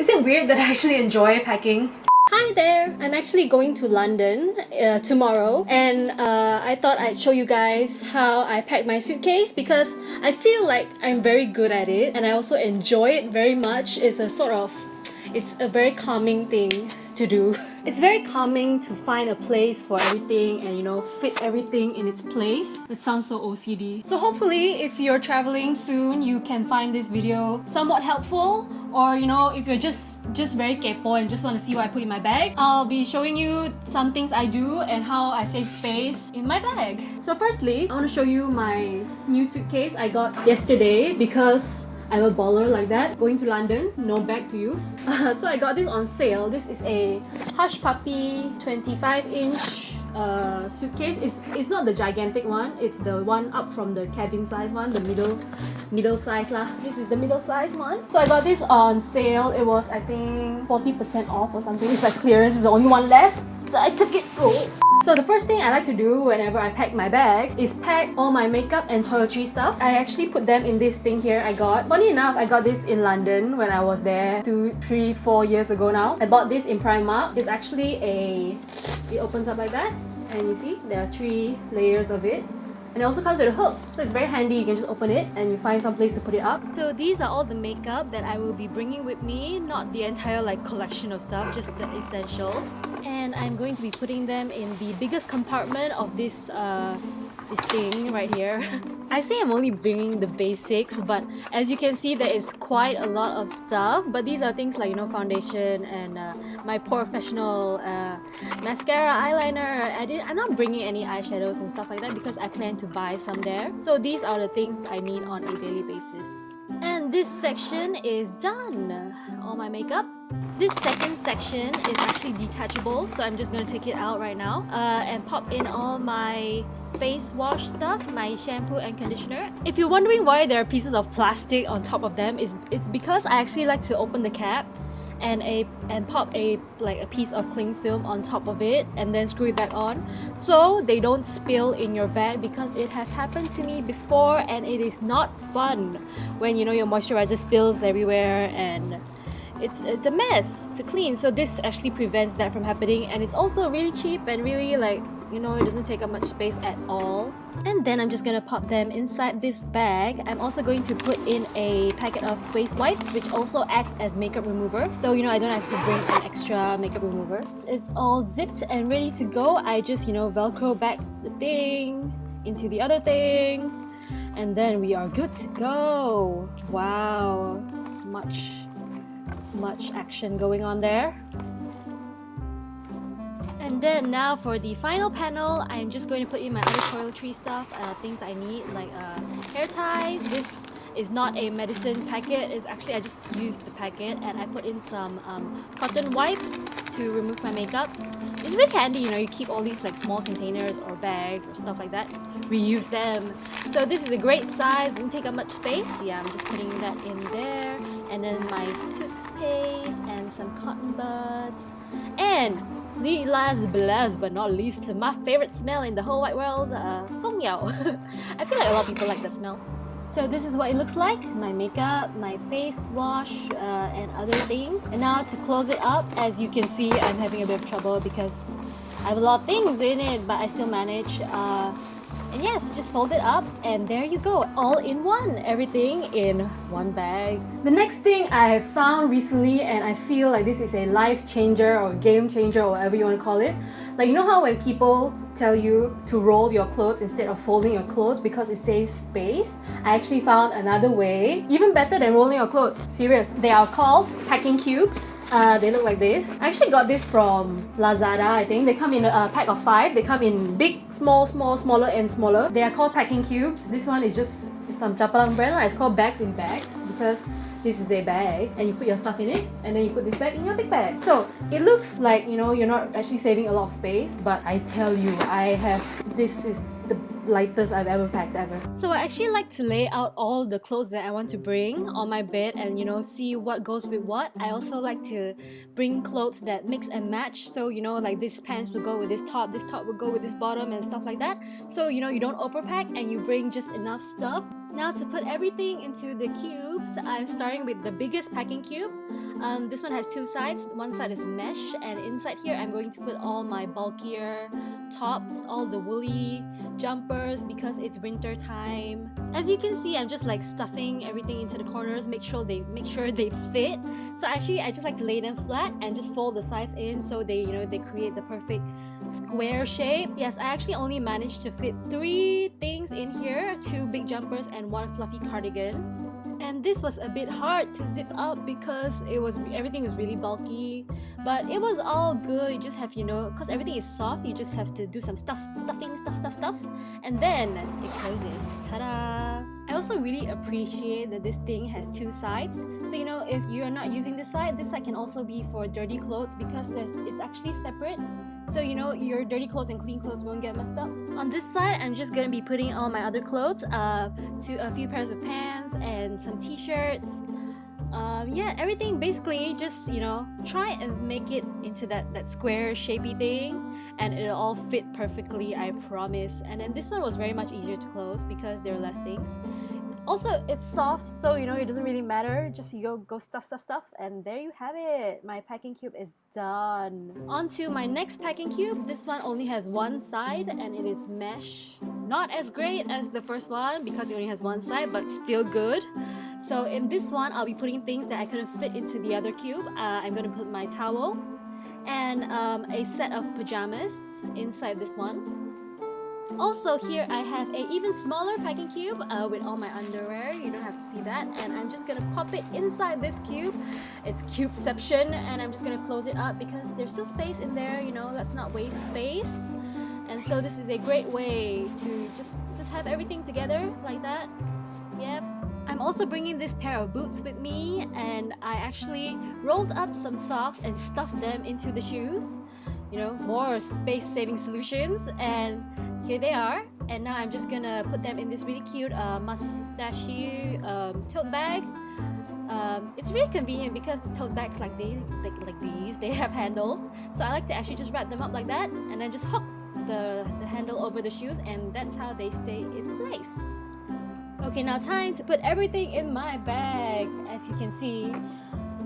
Is it weird that I actually enjoy packing? Hi there! I'm actually going to London tomorrow, and I thought I'd show you guys how I pack my suitcase because I feel like I'm very good at it and I also enjoy it very much. It's a very calming thing to do. It's very calming to find a place for everything and fit everything in its place. It sounds so OCD. So hopefully if you're traveling soon, you can find this video somewhat helpful, or if you're just very kepo and just want to see what I put in my bag, I'll be showing you some things I do and how I save space in my bag. So firstly, I want to show you my new suitcase I got yesterday because I'm a baller like that. Going to London, no bag to use. So I got this on sale. This is a Hush Puppy 25-inch suitcase. It's not the gigantic one. It's the one up from the cabin size one, the middle size lah. This is the middle size one. So I got this on sale. It was, I think, 40% off or something. It's like clearance. It's the only one left. So I took it. Oh. So the first thing I like to do whenever I pack my bag is pack all my makeup and toiletry stuff. I actually put them in this thing here I got. Funny enough, I got this in London when I was there 2, 3, 4 years ago now. I bought this in Primark. It's actually it opens up like that, and you see there are 3 layers of it. And it also comes with a hook, so it's very handy. You can just open it and you find some place to put it up. So these are all the makeup that I will be bringing with me, not the entire collection of stuff, just the essentials. And I'm going to be putting them in the biggest compartment of this thing right here. I say I'm only bringing the basics, but as you can see, there is quite a lot of stuff. But these are things like foundation and my professional mascara, eyeliner. I'm not bringing any eyeshadows and stuff like that because I plan to buy some there. So these are the things I need on a daily basis. And this section is done. All my makeup. This second section is actually detachable, so I'm just going to take it out right now and pop in all my face wash stuff, my shampoo and conditioner. If you're wondering why there are pieces of plastic on top of them, it's because I actually like to open the cap and pop a piece of cling film on top of it and then screw it back on so they don't spill in your bag, because it has happened to me before and it is not fun when your moisturizer spills everywhere and it's a mess to clean. So this actually prevents that from happening, and it's also really cheap and really it doesn't take up much space at all. And then I'm just gonna pop them inside this bag. I'm also going to put in a packet of face wipes, which also acts as makeup remover. So I don't have to bring an extra makeup remover. It's all zipped and ready to go. I just Velcro back the thing into the other thing, and then we are good to go. Wow, much action going on there. And then now for the final panel, I'm just going to put in my other toiletry stuff, things that I need, like hair ties. This is not a medicine packet. It's actually, I just used the packet and I put in some cotton wipes to remove my makeup. It's really handy, you keep all these small containers or bags or stuff like that, reuse them. So this is a great size, doesn't take up much space. Yeah, I'm just putting that in there. And then my toothpaste and some cotton buds. And last but not least, my favorite smell in the whole wide world, feng yao. I feel like a lot of people like that smell. So this is what it looks like, my makeup, my face wash, and other things. And now to close it up, as you can see, I'm having a bit of trouble because I have a lot of things in it, but I still manage. And yes, just fold it up and there you go, all in one, everything in one bag. The next thing I have found recently, and I feel like this is a life changer or game changer or whatever you want to call it. You know how when people tell you to roll your clothes instead of folding your clothes because it saves space? I actually found another way, even better than rolling your clothes. Serious. They are called packing cubes. They look like this. I actually got this from Lazada, I think. They come in a pack of 5. They come in big, small, smaller and smaller. They are called packing cubes. This one is just some Chapalang brand. It's called bags in bags because this is a bag and you put your stuff in it and then you put this bag in your big bag. So it looks like you're not actually saving a lot of space, but I tell you, this is the lightest I've ever packed ever. So I actually like to lay out all the clothes that I want to bring on my bed and see what goes with what. I also like to bring clothes that mix and match, so like this pants will go with this top will go with this bottom and stuff like that. So you don't overpack and you bring just enough stuff. Now to put everything into the cubes, I'm starting with the biggest packing cube. This one has two sides. One side is mesh, and inside here I'm going to put all my bulkier tops, all the woolly jumpers because it's winter time. As you can see, I'm just like stuffing everything into the corners, make sure they fit. So actually I just like to lay them flat and just fold the sides in so they create the perfect square shape. Yes, I actually only managed to fit 3 things in here, 2 big jumpers and 1 fluffy cardigan. And this was a bit hard to zip up because everything was really bulky, but it was all good. You just have, because everything is soft, you just have to do some stuffing, and then it closes. Ta-da! I also really appreciate that this thing has 2 sides. So if you're not using this side can also be for dirty clothes because it's actually separate. So your dirty clothes and clean clothes won't get messed up. On this side, I'm just gonna be putting all my other clothes, to a few pairs of pants and some t-shirts. Yeah, everything basically just try and make it into that square shapey thing, and it'll all fit perfectly, I promise. And then this one was very much easier to close because there are less things. Also, it's soft, so it doesn't really matter. Just go stuff, and there you have it. My packing cube is done. On to my next packing cube. This one only has one side and it is mesh. Not as great as the first one because it only has one side, but still good. So in this one, I'll be putting things that I couldn't fit into the other cube. I'm gonna put my towel and a set of pajamas inside this one. Also here I have an even smaller packing cube with all my underwear. You don't have to see that, and I'm just gonna pop it inside this cube. It's cubeception, and I'm just gonna close it up because there's still space in there. Let's not waste space. And so this is a great way to just have everything together like that. Yep. I'm also bringing this pair of boots with me, and I actually rolled up some socks and stuffed them into the shoes. More space-saving solutions, and here they are. And now I'm just gonna put them in this really cute mustachio tote bag. It's really convenient because tote bags like these, they have handles. So I like to actually just wrap them up like that and then just hook the handle over the shoes, and that's how they stay in place. Okay, now time to put everything in my bag. As you can see,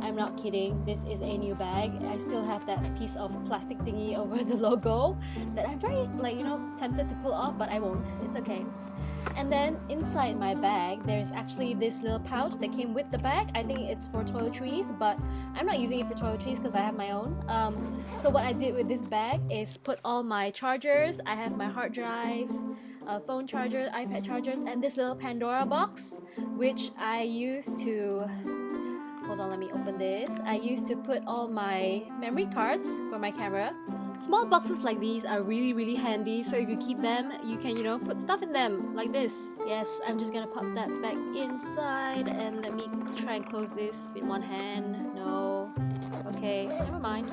I'm not kidding, this is a new bag. I still have that piece of plastic thingy over the logo that I'm very tempted to pull off, but I won't. It's okay. And then inside my bag, there's actually this little pouch that came with the bag. I think it's for toiletries, but I'm not using it for toiletries because I have my own. So what I did with this bag is put all my chargers. I have my hard drive, phone chargers, iPad chargers, and this little Pandora box, which I used to... Hold on, let me open this. I used to put all my memory cards for my camera. Small boxes like these are really, really handy, so if you keep them, you can, put stuff in them like this. Yes, I'm just gonna pop that back inside, and let me try and close this with one hand. No. Okay, never mind.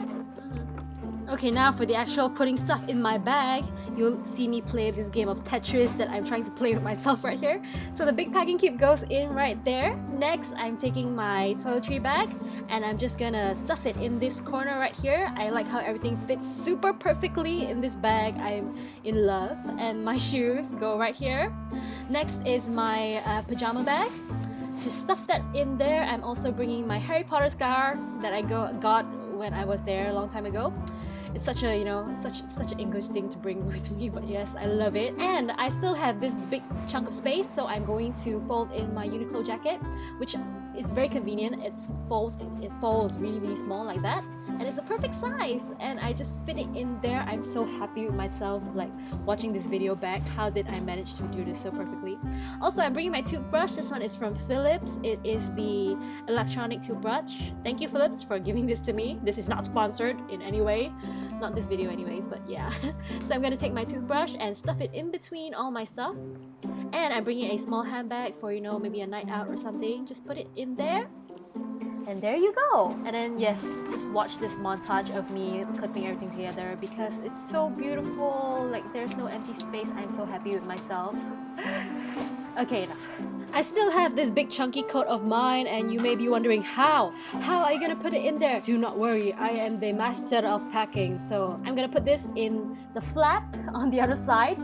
Okay, now for the actual putting stuff in my bag, you'll see me play this game of Tetris that I'm trying to play with myself right here. So the big packing cube goes in right there. Next, I'm taking my toiletry bag and I'm just gonna stuff it in this corner right here. I like how everything fits super perfectly in this bag. I'm in love. And my shoes go right here. Next is my pajama bag. Just stuff that in there. I'm also bringing my Harry Potter scarf that I got when I was there a long time ago. It's such a, such an English thing to bring with me, but yes, I love it. And I still have this big chunk of space, so I'm going to fold in my Uniqlo jacket, which is very convenient. It folds really, really small like that, and it's the perfect size, and I just fit it in there. I'm so happy with myself, like watching this video back. How did I manage to do this so perfectly? Also, I'm bringing my toothbrush. This one is from Philips. It is the electronic toothbrush. Thank you, Philips, for giving this to me. This is not sponsored in any way. Not this video anyways, but yeah. So I'm gonna take my toothbrush and stuff it in between all my stuff. And I'm bringing a small handbag for, maybe a night out or something. Just put it in there. And there you go. And then yes, just watch this montage of me clipping everything together because it's so beautiful. Like there's no empty space. I'm so happy with myself. Okay, enough. I still have this big chunky coat of mine, and you may be wondering how are you gonna put it in there? Do not worry, I am the master of packing. So I'm gonna put this in the flap on the other side.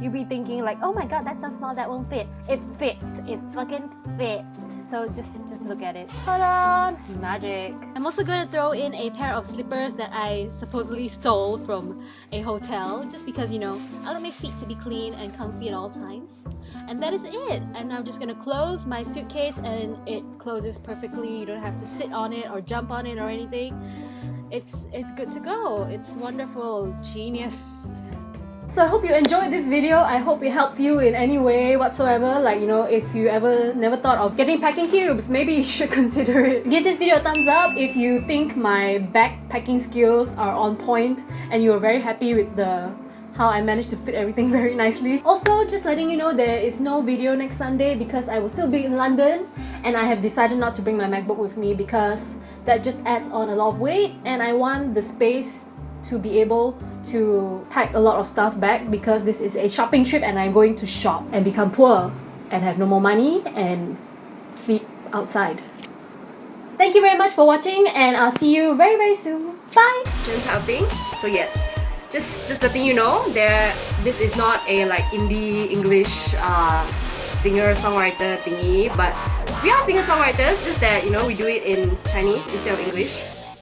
you'll be thinking like, oh my god, that's so small, that won't fit. It fits. It fucking fits. So just look at it. Ta-da! Magic. I'm also gonna throw in a pair of slippers that I supposedly stole from a hotel, just because, you know, I like my feet to be clean and comfy at all times. And that is it. And I'm just gonna close my suitcase, and it closes perfectly. You don't have to sit on it or jump on it or anything. It's good to go. It's wonderful. Genius. So I hope you enjoyed this video. I hope it helped you in any way whatsoever. Like, you know, if you ever never thought of getting packing cubes, maybe you should consider it. Give this video a thumbs up if you think my backpacking skills are on point and you are very happy with how I managed to fit everything very nicely. Also, just letting you know there is no video next Sunday because I will still be in London, and I have decided not to bring my MacBook with me because that just adds on a lot of weight, and I want the space to be able to pack a lot of stuff back because this is a shopping trip and I'm going to shop and become poor and have no more money and sleep outside. Thank you very much for watching, and I'll see you very, very soon. Bye! Outing. So yes, just letting you know, this is not a like indie English singer-songwriter thingy, but we are singer-songwriters, just that, you know, we do it in Chinese instead of English.